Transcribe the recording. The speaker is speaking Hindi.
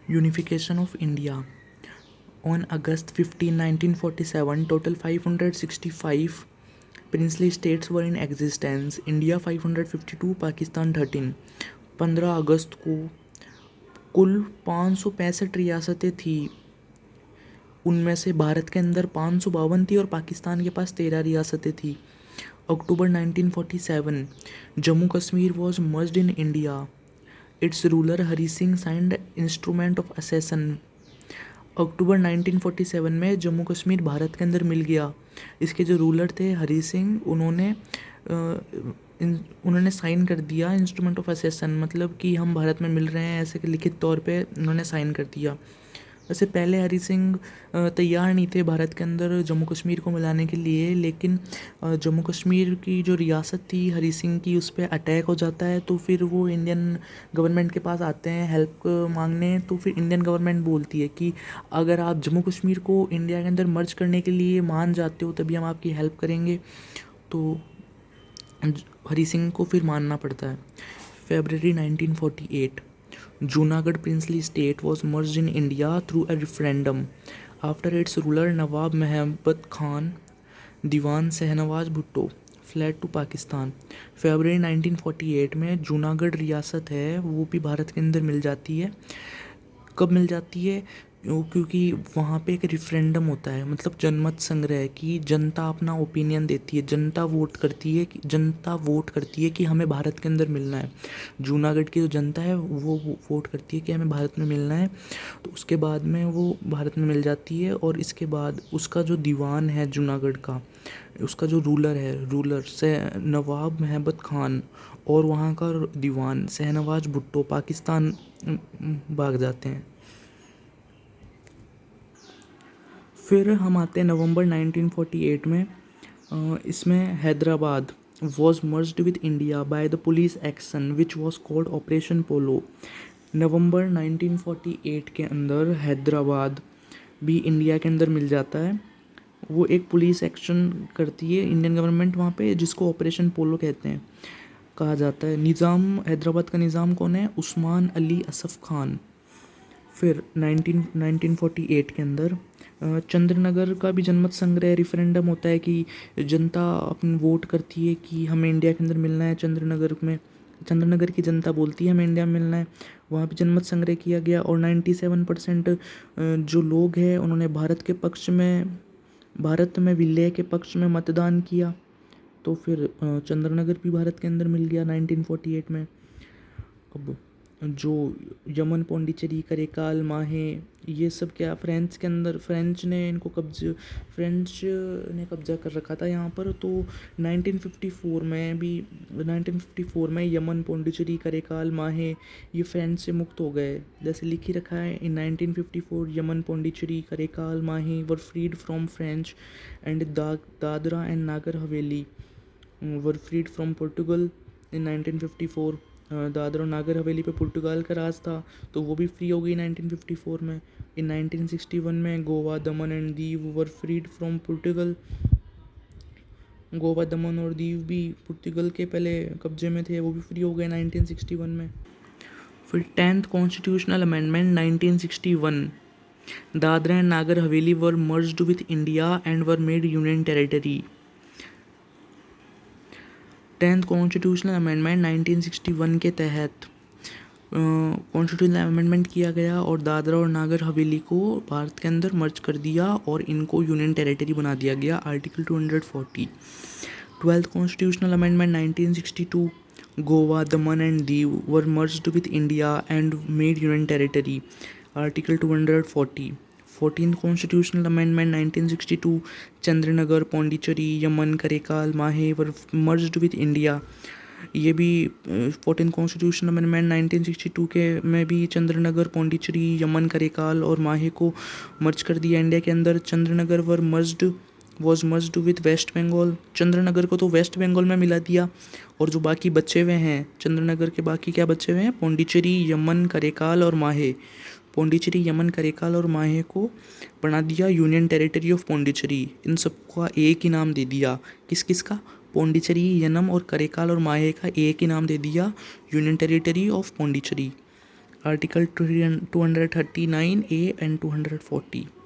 Unification of India. On August 15, 1947, total 565 princely states were in existence. India 552, Pakistan 13. 15 अगस्त को कुल 565 रियासतें थी। उनमें से भारत के अंदर 552 थी और पाकिस्तान के पास 13 रियासतें थी। October 1947, Jammu Kashmir was merged in India. Its ruler Hari Singh signed instrument of accession. अक्टूबर 1947 में जम्मू कश्मीर भारत के अंदर मिल गया। इसके जो रूलर थे हरी सिंह, उन्होंने साइन कर दिया इंस्ट्रूमेंट ऑफ असेसन, मतलब कि हम भारत में मिल रहे हैं, ऐसे लिखित तौर पे उन्होंने साइन कर दिया। वैसे पहले हरी सिंह तैयार नहीं थे भारत के अंदर जम्मू कश्मीर को मिलाने के लिए, लेकिन जम्मू कश्मीर की जो रियासत थी हरी सिंह की, उस पर अटैक हो जाता है। तो फिर वो इंडियन गवर्नमेंट के पास आते हैं हेल्प मांगने। तो फिर इंडियन गवर्नमेंट बोलती है कि अगर आप जम्मू कश्मीर को इंडिया के अंदर मर्ज करने के लिए मान जाते हो तभी हम आपकी हेल्प करेंगे। तो हरी सिंह को फिर मानना पड़ता है। February 1948, Junagadh princely state was merged in India through a referendum. After its ruler Nawab Mehabat Khan, Diwan Shahnawaz Bhutto fled to Pakistan. February 1948 में जूनागढ़ रियासत है वो भी भारत के अंदर मिल जाती है। कब मिल जाती है? क्योंकि वहाँ पे एक रेफरेंडम होता है, मतलब जनमत संग्रह, की जनता अपना ओपिनियन देती है, जनता वोट करती है कि हमें भारत के अंदर मिलना है। जूनागढ़ की जो जनता है वो वोट करती है कि हमें भारत में मिलना है। तो उसके बाद में वो भारत में मिल जाती है। और इसके बाद उसका जो दीवान है जूनागढ़ का, उसका जो रूलर से नवाब महबत खान और वहाँ का दीवान शहनवाज भुट्टो पाकिस्तान भाग जाते हैं। फिर हम आते हैं नवंबर 1948 में। इसमें Hyderabad was merged with India by the police action which was called Operation Polo. नवंबर 1948 के अंदर हैदराबाद भी इंडिया के अंदर मिल जाता है। वो एक पुलिस एक्शन करती है इंडियन गवर्नमेंट वहाँ पे, जिसको ऑपरेशन पोलो कहते हैं, कहा जाता है। हैदराबाद का निज़ाम कौन है? उस्मान अली असफ़ खान। फिर 1948 के अंदर चंद्रनगर का भी जनमत संग्रह रेफरेंडम होता है कि जनता अपनी वोट करती है कि हमें इंडिया के अंदर मिलना है। चंद्रनगर की जनता बोलती है हमें इंडिया में मिलना है। वहाँ भी जनमत संग्रह किया गया और 97% जो लोग हैं उन्होंने भारत में विलय के पक्ष में मतदान किया। तो फिर चंद्रनगर भी भारत के अंदर मिल गया 1948 में। अब जो यमन, पौंडीचेरी, करेकाल, माहे, ये सब क्या फ्रेंच ने कब्जा कर रखा था यहाँ पर। तो 1954 में यमन, पौंडीचेरी, करेकाल, माहे ये फ्रेंच से मुक्त हो गए। जैसे लिख ही रखा है, इन 1954 Yemen, Pondicherry, Karaikal, Mahe were freed from French and Dadra and Nagar Haveli were freed from Portugal in 1954। Dadra और नागर हवेली पे पुर्तगाल का राज था, तो वो भी फ्री हो गई 1954 में। इन 1961 में Goa, Daman and Diu were freed from Portugal. Goa, Daman और दीव भी पुर्तगाल के पहले कब्जे में थे, वो भी फ्री हो गए 1961 में। फिर 10th constitutional amendment 1961, Dadra and Nagar Haveli were merged with India and were made union territory. 10th constitutional amendment 1961 के तहत कॉन्स्टिट्यूशनल अमेंडमेंट किया गया और दादरा और नागर हवेली को भारत के अंदर मर्ज कर दिया और इनको यूनियन टेरिटरी बना दिया गया, article 240। 12th constitutional amendment 1962, Goa, Daman and Diu were merged with India and made union territory, article 240। 14th constitutional amendment 1962, Chandannagar, Pondicherry, Yanam, Karaikal, Mahe were merged with India. ये भी 14th कॉन्स्टिट्यूशनल अमेंडमेंट 1962 के में भी चंद्रनगर, पौंडीचेरी, यमन, करेकाल और माहे को मर्ज कर दिया इंडिया के अंदर। Chandranagar was merged with West Bengal. Chandranagar को तो वेस्ट बंगाल में मिला दिया और जो बाकी बचे हुए हैं चंद्रनगर के, बाकी क्या बचे हुए हैं? पौंडीचेरी, यमन, करेकाल और माहे। पौंडीचेरी, यमन, करेकाल और माहे को बना दिया यूनियन टेरिटरी ऑफ पौंडीचेरी। इन सबका एक ही नाम दे दिया। किस किस का? पौंडीचेरी, यनम और करेकाल और माहे का एक ही नाम दे दिया, union territory of Pondicherry. Article 239A and 240।